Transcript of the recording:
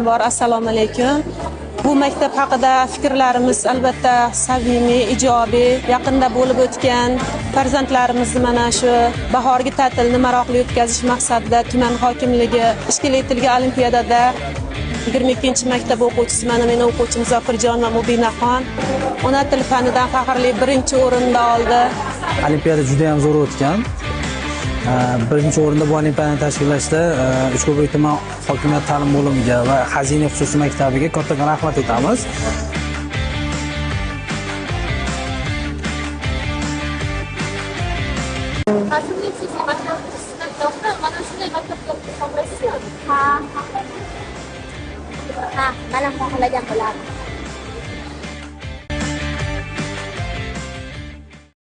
Bor, assalomu alaykum. Bu maktab haqida fikrlarimiz albatta samimiy, ijobiy. Yaqinda bo'lib o'tgan farzandlarimizni mana shu bahorgi ta'tilni maroqli o'tkazish maqsadida tuman hokimligi tashkil etilgan olimpiadada 22-maktab o'quvchisi, mana men o'quvchim Zokirjon va Mubinaxon ona til fanidan faxrli birinchi o'rinda oldi. Olimpiada juda ham zo'r o'tgan. Birinchi o'rinda bu olimpiadani tashkillashda Uchko'prik tuman hokimiyat ta'lim bo'limiga va Xazina xususiy maktabiga kattakon rahmat aytamiz. Ha, mana xohlagan bo'lardim.